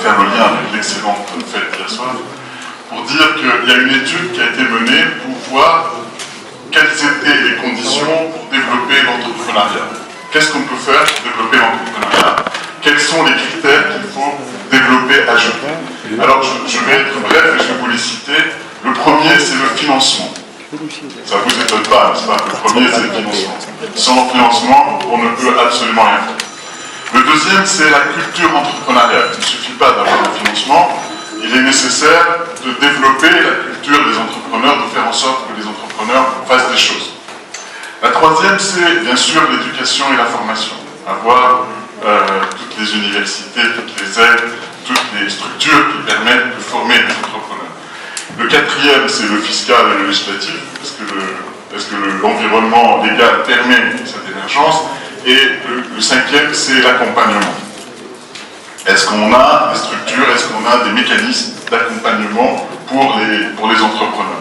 faire le lien avec l'excellente fête d'hier soir, pour dire qu'il y a une étude qui a été menée pour voir quelles étaient les conditions pour développer l'entrepreneuriat. Qu'est-ce qu'on peut faire pour développer l'entrepreneuriat? Quels sont les critères qu'il faut développer à jeter? Alors, je vais être bref et je vais vous les citer. Le premier, c'est le financement. Ça ne vous étonne pas, n'est-ce pas? Le premier, c'est le financement. Sans financement, on ne peut absolument rien faire. Le deuxième, c'est la culture entrepreneuriale. Il ne suffit pas d'avoir le financement, il est nécessaire de développer la culture des entrepreneurs, de faire en sorte que les entrepreneurs fassent des choses. La troisième, c'est bien sûr l'éducation et la formation. Avoir toutes les universités, toutes les aides, toutes les structures qui permettent de former des entrepreneurs. Le quatrième, c'est le fiscal et le législatif, parce que l'environnement légal permet cette émergence. Et le cinquième, c'est l'accompagnement. Est-ce qu'on a des structures, est-ce qu'on a des mécanismes d'accompagnement pour les entrepreneurs?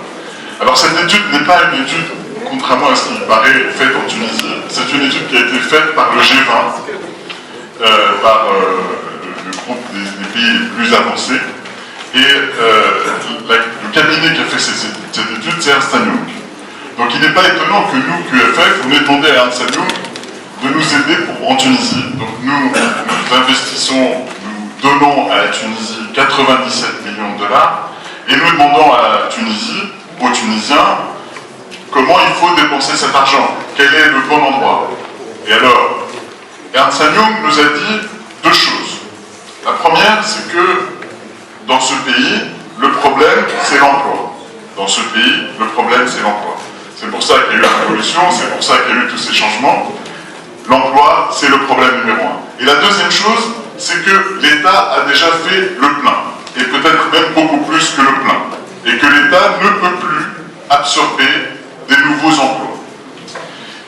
Alors cette étude n'est pas une étude, contrairement à ce qui paraît, faite en Tunisie. C'est une étude qui a été faite par le G20, par le groupe des pays les plus avancés. Et le cabinet qui a fait cette étude, c'est Ernst & Young. Donc il n'est pas étonnant que nous, QFF, on ait demandé à Ernst & Young de nous aider en Tunisie. Donc nous investissons, nous donnons à la Tunisie 97 millions de dollars et nous demandons à la Tunisie, aux Tunisiens, comment il faut dépenser cet argent, quel est le bon endroit. Et alors, Ernst & Young nous a dit deux choses. La première, c'est que dans ce pays, le problème, c'est l'emploi. Dans ce pays, le problème, c'est l'emploi. C'est pour ça qu'il y a eu la révolution, c'est pour ça qu'il y a eu tous ces changements. L'emploi, c'est le problème numéro un. Et la deuxième chose, c'est que l'État a déjà fait le plein, et peut-être même beaucoup plus que le plein, et que l'État ne peut plus absorber des nouveaux emplois.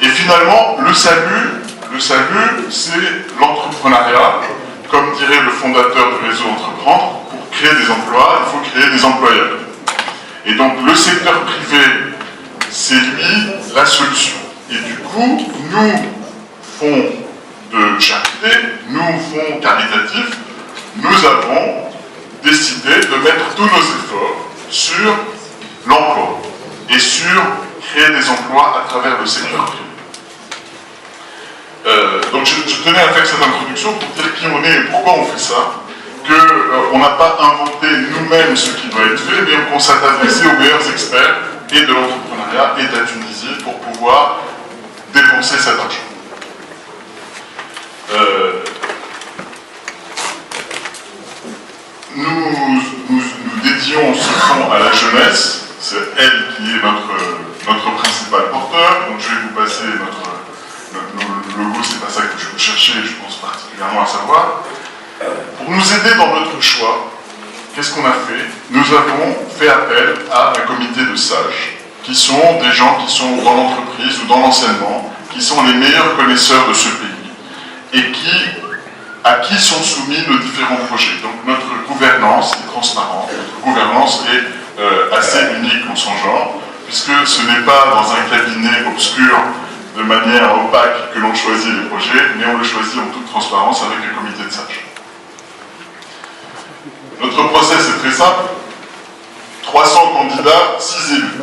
Et finalement, le salut, c'est l'entrepreneuriat, comme dirait le fondateur du réseau Entreprendre, pour créer des emplois, il faut créer des employeurs. Et donc le secteur privé, c'est lui la solution. Et du coup, nous, fonds de charité, nous, fonds caritatifs, nous avons décidé de mettre tous nos efforts sur l'emploi et sur créer des emplois à travers le secteur privé. Donc je tenais à faire cette introduction pour dire qui on est et pourquoi on fait ça, qu'on n'a pas inventé nous-mêmes ce qui doit être fait, mais qu'on s'est adressé aux meilleurs experts et de l'entrepreneuriat et de la Tunisie pour pouvoir dépenser cet argent. Nous dédions ce fonds à la jeunesse, c'est elle qui est notre principal porteur, donc je vais vous passer le logo, c'est pas ça que je vous cherchez, je pense particulièrement à savoir. Pour nous aider dans notre choix, qu'est-ce qu'on a fait? Nous avons fait appel à un comité de sages, qui sont des gens qui sont dans l'entreprise ou dans l'enseignement, qui sont les meilleurs connaisseurs de ce pays, et à qui sont soumis nos différents projets. Donc notre gouvernance est transparente, notre gouvernance est assez unique en son genre, puisque ce n'est pas dans un cabinet obscur, de manière opaque, que l'on choisit les projets, mais on le choisit en toute transparence avec un comité de sages. Notre process est très simple. 300 candidats, 6 élus.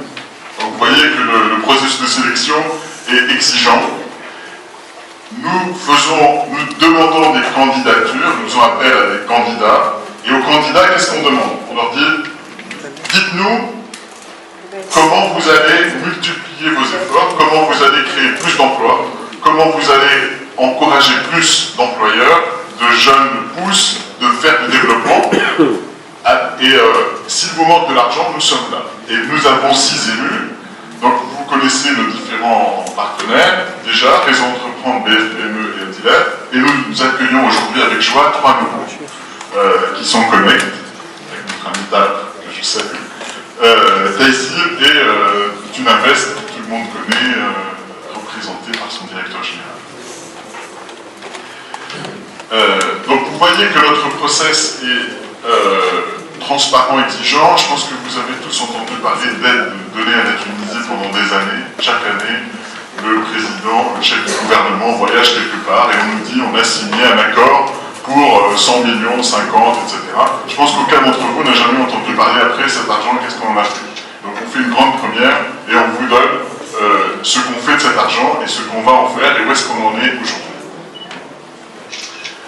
Donc vous voyez que le processus de sélection est exigeant. Nous demandons des candidatures, nous faisons appel à des candidats, et aux candidats, qu'est-ce qu'on demande? On leur dit, dites-nous comment vous allez multiplier vos efforts, comment vous allez créer plus d'emplois, comment vous allez encourager plus d'employeurs, de jeunes pousses, de faire du développement. Et s'il vous manque de l'argent, nous sommes là. Et nous avons 6 élus, donc vous connaissez nos différents partenaires, déjà, Réseau Entreprendre, BFPME et Odilab, et nous accueillons aujourd'hui avec joie 3 nouveaux qui sont Connect, avec notre ami Tal, que je salue, Taïsir et Tunavest, que tout le monde connaît, représenté par son directeur général. Donc vous voyez que notre process est transparent, exigeant. Je pense que vous avez tous entendu parler d'aide donnée à la Tunisie pendant des années. Chaque année, le président, le chef du gouvernement voyage quelque part et on nous dit on a signé un accord pour 100 millions, 50, etc. Je pense qu'aucun d'entre vous n'a jamais entendu parler après cet argent, qu'est-ce qu'on en a fait. Donc on fait une grande première et on vous donne ce qu'on fait de cet argent et ce qu'on va en faire et où est-ce qu'on en est aujourd'hui.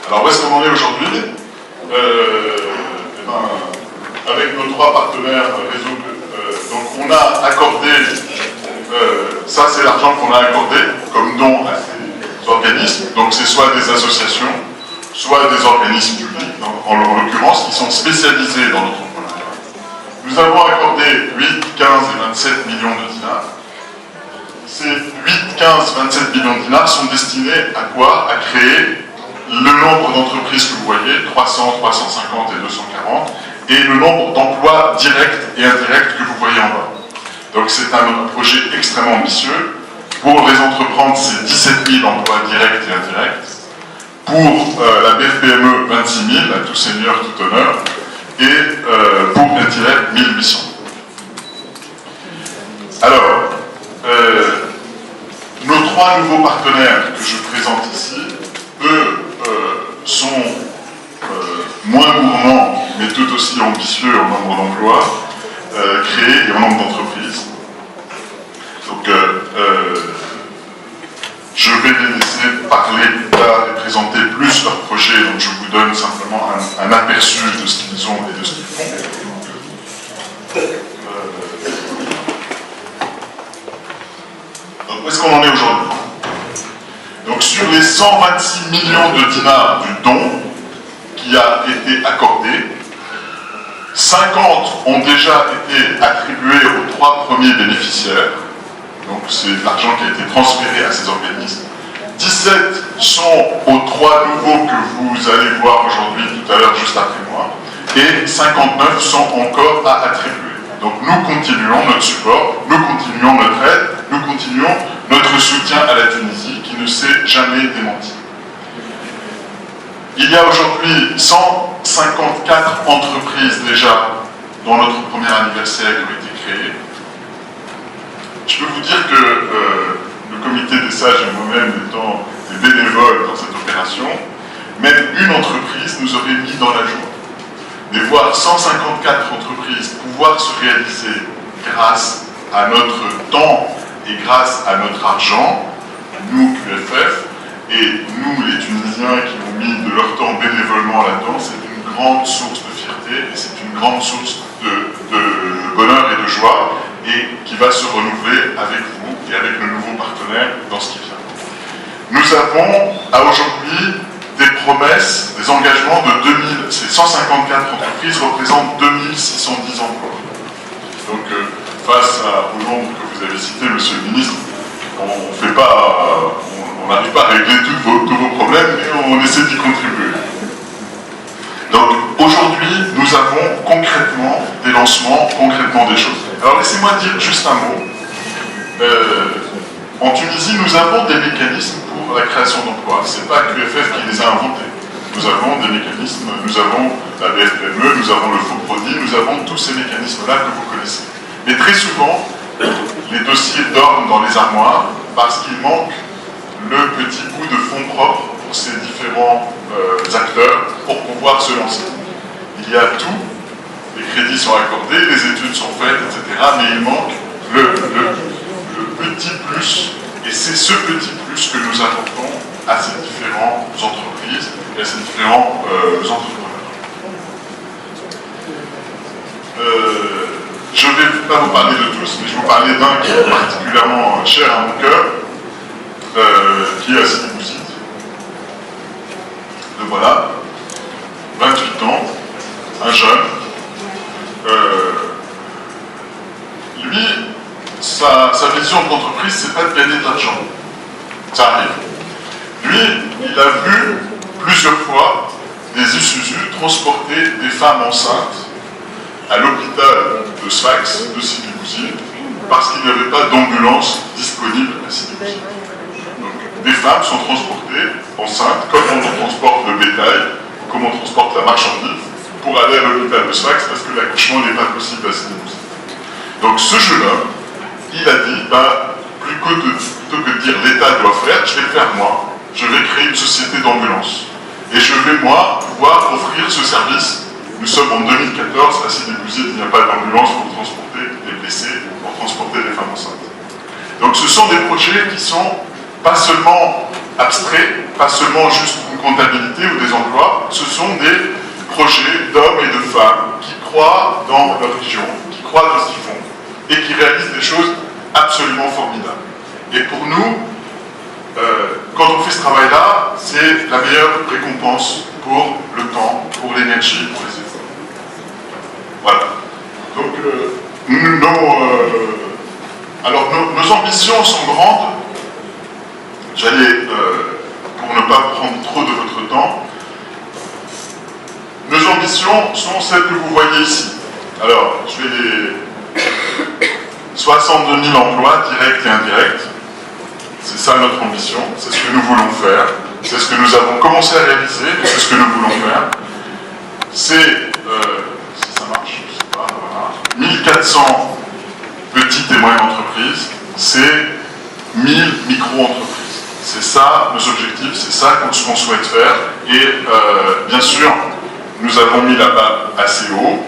Alors où est-ce qu'on en est aujourd'hui? Avec nos 3 partenaires réseau, donc on a accordé, ça c'est l'argent qu'on a accordé comme don à ces organismes, donc c'est soit des associations, soit des organismes publics, en l'occurrence, qui sont spécialisés dans l'entrepreneuriat. Nous avons accordé 8, 15 et 27 millions de dinars. Ces 8, 15, 27 millions de dinars sont destinés à quoi? À créer le nombre d'entreprises que vous voyez, 300, 350 et 240, et le nombre d'emplois directs et indirects que vous voyez en bas. Donc c'est un projet extrêmement ambitieux. Pour les entreprendre, c'est 17 000 emplois directs et indirects. Pour la BFPME, 26 000, à tout seigneur, tout honneur. Et pour Indirect, 1800. Alors, nos 3 nouveaux partenaires que je présente ici, eux, sont moins gourmands, mais tout aussi ambitieux en nombre d'emplois créés et en nombre d'entreprises. Donc, je vais les laisser parler plus tard et présenter plus leur projet, donc je vous donne simplement un aperçu de ce qu'ils ont et de ce qu'ils font. Donc, où est-ce qu'on en est aujourd'hui? Donc, sur les 126 millions de dinars du don qui a été accordé, 50 ont déjà été attribués aux 3 premiers bénéficiaires. Donc c'est de l'argent qui a été transféré à ces organismes. 17 sont aux 3 nouveaux que vous allez voir aujourd'hui, tout à l'heure, juste après moi. Et 59 sont encore à attribuer. Donc nous continuons notre support, nous continuons notre aide, nous continuons notre soutien à la Tunisie qui ne s'est jamais démenti. Il y a aujourd'hui 154 entreprises déjà dont notre premier anniversaire a été créé. Je peux vous dire que le comité des sages et moi-même étant des bénévoles dans cette opération, même une entreprise nous aurait mis dans la joie. De voir 154 entreprises pouvoir se réaliser grâce à notre temps et grâce à notre argent, nous QFF, et nous les Tunisiens qui ont mis de leur temps bénévolement là-dedans, c'est une grande source de fierté et c'est une grande source de bonheur et de joie et qui va se renouveler avec vous et avec nos nouveaux partenaires dans ce qui vient. Nous avons à aujourd'hui des promesses, des engagements de 2000, ces 154 entreprises représentent 2610 emplois. Donc face au nombre que vous avez cité, Monsieur le Ministre, on n'arrive pas à régler tous vos problèmes, mais on essaie d'y contribuer. Donc aujourd'hui, nous avons concrètement des lancements, concrètement des choses. Alors laissez-moi dire juste un mot. En Tunisie, nous avons des mécanismes pour la création d'emplois. Ce n'est pas QFF qui les a inventés. Nous avons des mécanismes, nous avons la BFPME, nous avons le Fonds Prodi, nous avons tous ces mécanismes-là que vous connaissez. Mais très souvent, les dossiers dorment dans les armoires parce qu'il manque le petit bout de fonds propres pour ces différents acteurs pour pouvoir se lancer. Il y a tout, les crédits sont accordés, les études sont faites, etc. Mais il manque le petit plus, et c'est ce petit plus que nous apportons à ces différentes entreprises et à ces différents entrepreneurs. Je ne vais pas vous parler de tous, mais je vais vous parler d'un qui est particulièrement cher à mon cœur, qui est à Sidi Bouzid. Le voilà, 28 ans, un jeune. Lui, sa vision de l'entreprise, c'est pas de gagner de l'argent. Ça arrive. Lui, il a vu plusieurs fois des Isuzu transporter des femmes enceintes à l'hôpital de Sfax, de Sidi Bouzid, parce qu'il n'y avait pas d'ambulance disponible à Sidi Bouzid. Donc, des femmes sont transportées enceintes, comme on transporte le bétail, comme on transporte la marchandise, pour aller à l'hôpital de Sfax, parce que l'accouchement n'est pas possible à Sidi Bouzid. Donc, ce jeune homme, il a dit, plutôt que de dire l'État doit faire, je vais le faire moi. Je vais créer une société d'ambulance. Et je vais, moi, pouvoir offrir ce service. Nous sommes en 2014, à Sidi-Bouzid, il n'y a pas d'ambulance pour transporter les blessés, pour transporter les femmes enceintes. Donc ce sont des projets qui sont pas seulement abstraits, pas seulement juste une comptabilité ou des emplois, ce sont des projets d'hommes et de femmes qui croient dans leur religion, qui croient dans ce qu'ils font, et qui réalisent des choses absolument formidables. Et pour nous, quand on fait ce travail-là, c'est la meilleure récompense pour le temps, pour l'énergie, pour les efforts. Voilà. Donc, nos ambitions sont grandes. J'allais, pour ne pas prendre trop de votre temps, nos ambitions sont celles que vous voyez ici. Alors, je vais les 62 000 emplois directs et indirects. C'est ça notre ambition, c'est ce que nous voulons faire, c'est ce que nous avons commencé à réaliser, c'est ce que nous voulons faire. C'est, si ça marche, je sais pas, voilà, 1400 petites et moyennes entreprises, c'est 1000 micro-entreprises. C'est ça nos objectifs, c'est ça qu'on souhaite faire. Et bien sûr, nous avons mis la barre assez haut.